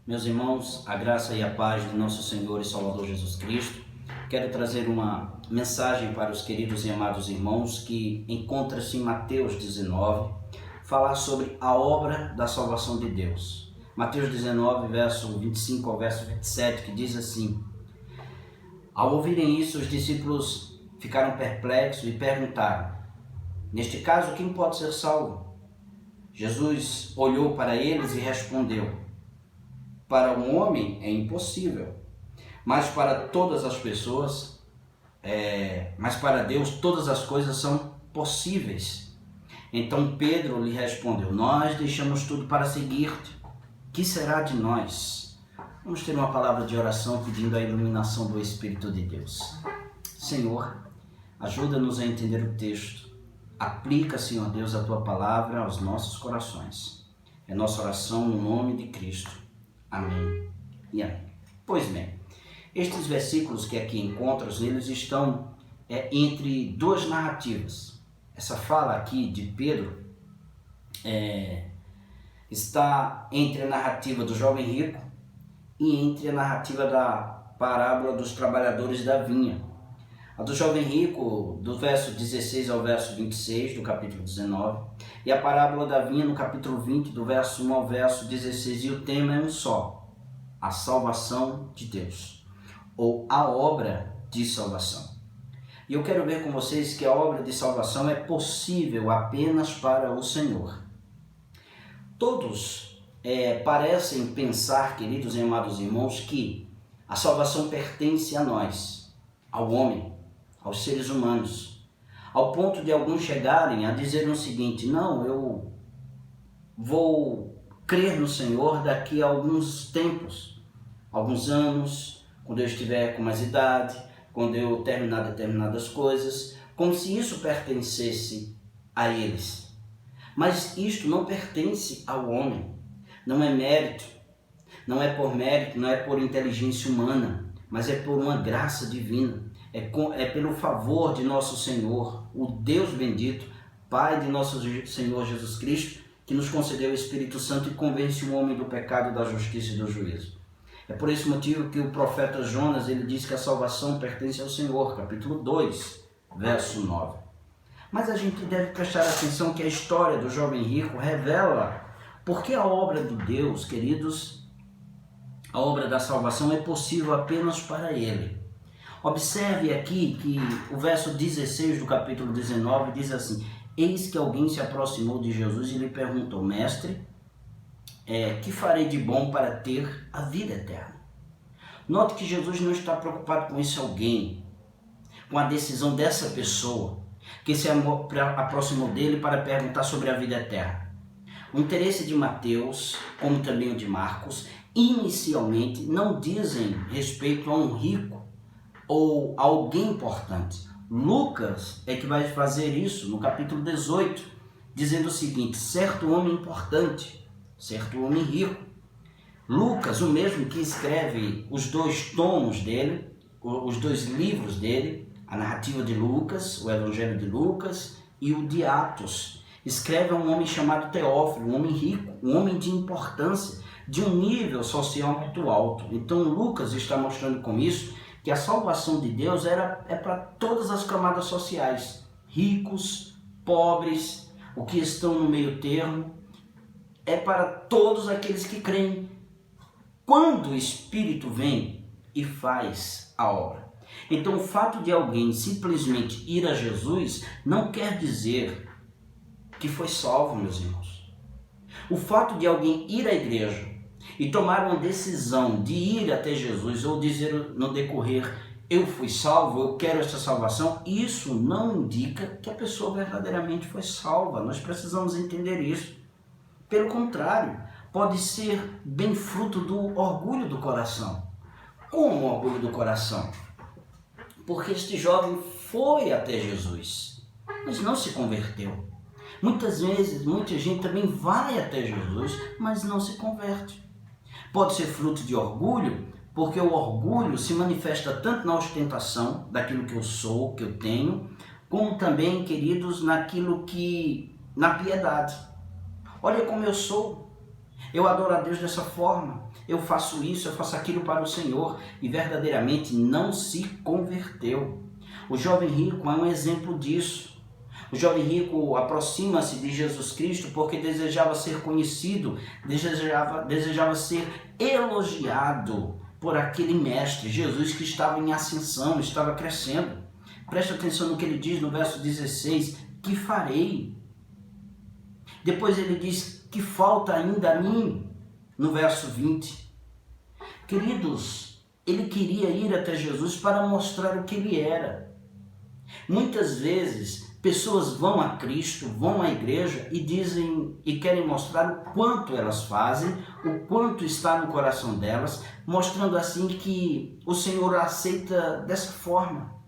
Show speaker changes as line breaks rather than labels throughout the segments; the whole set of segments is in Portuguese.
Meus irmãos, a graça e a paz de nosso Senhor e Salvador Jesus Cristo. Quero trazer uma mensagem para os queridos e amados irmãos que encontra-se em Mateus 19, falar sobre a obra da salvação de Deus. Mateus 19, verso 25 ao verso 27, que diz assim: Ao ouvirem isso, os discípulos ficaram perplexos e perguntaram: Neste caso, quem pode ser salvo? Jesus olhou para eles e respondeu: Para um homem é impossível, mas para todas as pessoas, mas para Deus todas as coisas são possíveis. Então Pedro lhe respondeu: Nós deixamos tudo para seguir-te. Que será de nós? Vamos ter uma palavra de oração pedindo a iluminação do Espírito de Deus. Senhor, ajuda-nos a entender o texto. Aplica, Senhor Deus, a Tua palavra aos nossos corações. É nossa oração no nome de Cristo. Amém e amém. Pois bem, estes versículos que aqui encontras, eles estão entre duas narrativas. Essa fala aqui de Pedro está entre a narrativa do jovem rico e entre a narrativa da parábola dos trabalhadores da vinha. A do jovem rico, do verso 16 ao verso 26 do capítulo 19, e a parábola da vinha no capítulo 20, do verso 1 ao verso 16, e o tema é um só: a salvação de Deus, ou a obra de salvação. E eu quero ver com vocês que a obra de salvação é possível apenas para o Senhor. Todos parecem pensar, queridos e amados irmãos, que a salvação pertence a nós, ao homem, aos seres humanos, ao ponto de alguns chegarem a dizer o seguinte: não, eu vou crer no Senhor daqui a alguns tempos, alguns anos, quando eu estiver com mais idade, quando eu terminar determinadas coisas, como se isso pertencesse a eles. Mas isto não pertence ao homem, não é mérito, não é por mérito, não é por inteligência humana, mas é por uma graça divina. É pelo favor de nosso Senhor, o Deus bendito, Pai de nosso Senhor Jesus Cristo, que nos concedeu o Espírito Santo e convence o homem do pecado, da justiça e do juízo. É por esse motivo que o profeta Jonas, ele diz que a salvação pertence ao Senhor, capítulo 2, verso 9. Mas a gente deve prestar atenção que a história do jovem rico revela porque a obra de Deus, queridos, a obra da salvação é possível apenas para ele. Observe aqui que o verso 16 do capítulo 19 diz assim: Eis que alguém se aproximou de Jesus e lhe perguntou: Mestre, que farei de bom para ter a vida eterna? Note que Jesus não está preocupado com esse alguém, com a decisão dessa pessoa que se aproximou dele para perguntar sobre a vida eterna. O interesse de Mateus, como também o de Marcos, inicialmente não dizem respeito a um rico ou alguém importante. Lucas é que vai fazer isso no capítulo 18, dizendo o seguinte: certo homem importante, certo homem rico. Lucas, o mesmo que escreve os dois tomos dele, os dois livros dele, a narrativa de Lucas, o Evangelho de Lucas e o de Atos, escreve a um homem chamado Teófilo, um homem rico, um homem de importância, de um nível social muito alto. Então Lucas está mostrando com isso que a salvação de Deus é para todas as camadas sociais, ricos, pobres, o que estão no meio termo, é para todos aqueles que creem, quando o Espírito vem e faz a obra. Então o fato de alguém simplesmente ir a Jesus não quer dizer que foi salvo, meus irmãos. O fato de alguém ir à igreja e tomar uma decisão de ir até Jesus ou dizer no decorrer: eu fui salvo, eu quero essa salvação, isso não indica que a pessoa verdadeiramente foi salva. Nós precisamos entender isso. Pelo contrário, pode ser bem fruto do orgulho do coração. Como o orgulho do coração? Porque este jovem foi até Jesus, mas não se converteu. Muitas vezes, muita gente também vai até Jesus, mas não se converte. Pode ser fruto de orgulho, porque o orgulho se manifesta tanto na ostentação daquilo que eu sou, que eu tenho, como também, queridos, na piedade. Olha como eu sou. Eu adoro a Deus dessa forma, eu faço isso, eu faço aquilo para o Senhor, e verdadeiramente não se converteu. O jovem rico é um exemplo disso. O jovem rico aproxima-se de Jesus Cristo porque desejava ser conhecido, desejava ser elogiado por aquele mestre, Jesus, que estava em ascensão, estava crescendo. Preste atenção no que ele diz no verso 16, que farei? Depois ele diz, que falta ainda a mim? No verso 20. Queridos, ele queria ir até Jesus para mostrar o que ele era. Muitas vezes, pessoas vão a Cristo, vão à igreja e dizem e querem mostrar o quanto elas fazem, o quanto está no coração delas, mostrando assim que o Senhor a aceita dessa forma.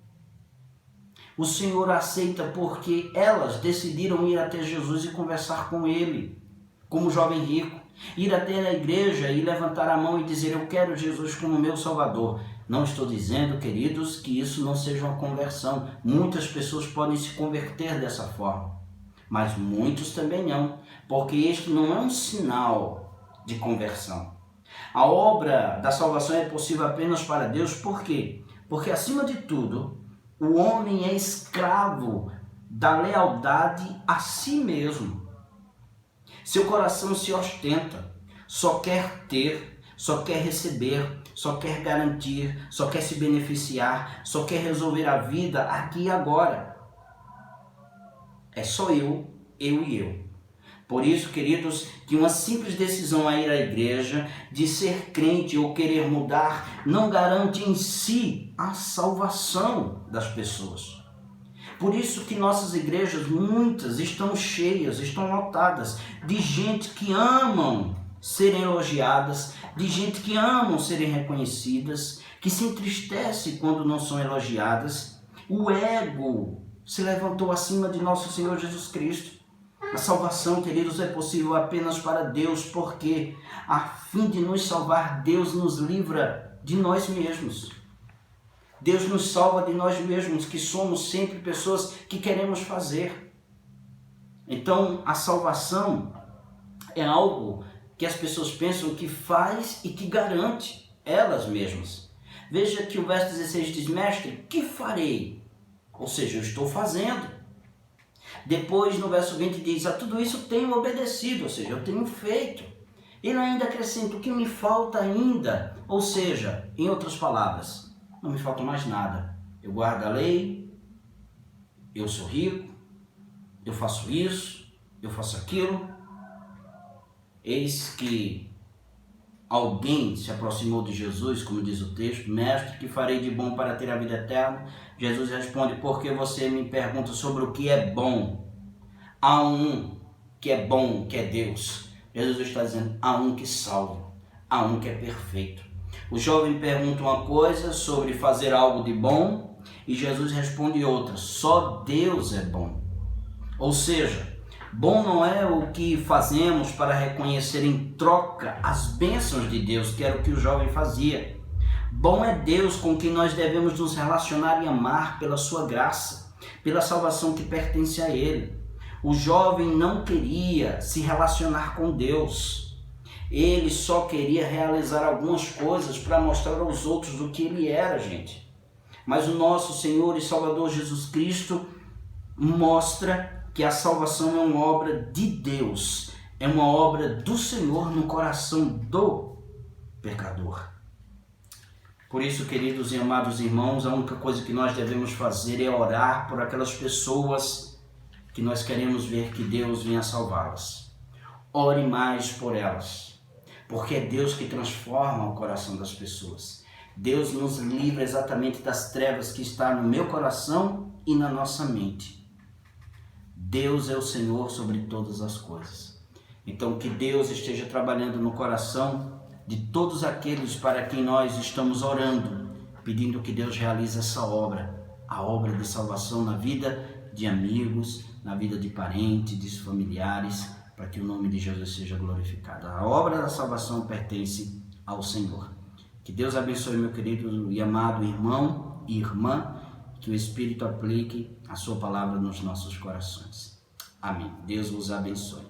O Senhor a aceita porque elas decidiram ir até Jesus e conversar com Ele, como o jovem rico. Ir até a igreja e levantar a mão e dizer, eu quero Jesus como meu Salvador. Não estou dizendo, queridos, que isso não seja uma conversão. Muitas pessoas podem se converter dessa forma, mas muitos também não, porque este não é um sinal de conversão. A obra da salvação é possível apenas para Deus, por quê? Porque, acima de tudo, o homem é escravo da lealdade a si mesmo. Seu coração se ostenta, só quer ter, só quer receber, só quer garantir, só quer se beneficiar, só quer resolver a vida aqui e agora. É só eu e eu. Por isso, queridos, que uma simples decisão a ir à igreja, de ser crente ou querer mudar, não garante em si a salvação das pessoas. Por isso que nossas igrejas, muitas, estão cheias, estão lotadas de gente que amam serem elogiadas, de gente que amam serem reconhecidas, que se entristece quando não são elogiadas. O ego se levantou acima de nosso Senhor Jesus Cristo. A salvação, queridos, é possível apenas para Deus, porque a fim de nos salvar, Deus nos livra de nós mesmos. Deus nos salva de nós mesmos, que somos sempre pessoas que queremos fazer. Então, a salvação é algo que as pessoas pensam que faz e que garante elas mesmas. Veja que o verso 16 diz, mestre, que farei? Ou seja, eu estou fazendo. Depois, no verso 20 diz, a tudo isso tenho obedecido, ou seja, eu tenho feito. Ele ainda acrescenta, o que me falta ainda? Ou seja, em outras palavras, não me falta mais nada. Eu guardo a lei, eu sou rico, eu faço isso, eu faço aquilo. Eis que alguém se aproximou de Jesus, como diz o texto, mestre, que farei de bom para ter a vida eterna? Jesus responde, porque você me pergunta sobre o que é bom? Há um que é bom, que é Deus. Jesus está dizendo, há um que salva, há um que é perfeito. O jovem pergunta uma coisa sobre fazer algo de bom e Jesus responde outra, só Deus é bom. Ou seja, bom não é o que fazemos para reconhecer em troca as bênçãos de Deus, que era o que o jovem fazia. Bom é Deus com quem nós devemos nos relacionar e amar pela sua graça, pela salvação que pertence a Ele. O jovem não queria se relacionar com Deus. Ele só queria realizar algumas coisas para mostrar aos outros o que ele era, gente. Mas o nosso Senhor e Salvador Jesus Cristo mostra que a salvação é uma obra de Deus, é uma obra do Senhor no coração do pecador. Por isso, queridos e amados irmãos, a única coisa que nós devemos fazer é orar por aquelas pessoas que nós queremos ver que Deus venha salvá-las. Ore mais por elas, porque é Deus que transforma o coração das pessoas. Deus nos livra exatamente das trevas que está no meu coração e na nossa mente. Deus é o Senhor sobre todas as coisas. Então, que Deus esteja trabalhando no coração de todos aqueles para quem nós estamos orando, pedindo que Deus realize essa obra, a obra de salvação na vida de amigos, na vida de parentes, de familiares, para que o nome de Jesus seja glorificado. A obra da salvação pertence ao Senhor. Que Deus abençoe, meu querido e amado irmão e irmã, que o Espírito aplique a sua palavra nos nossos corações. Amém. Deus vos abençoe.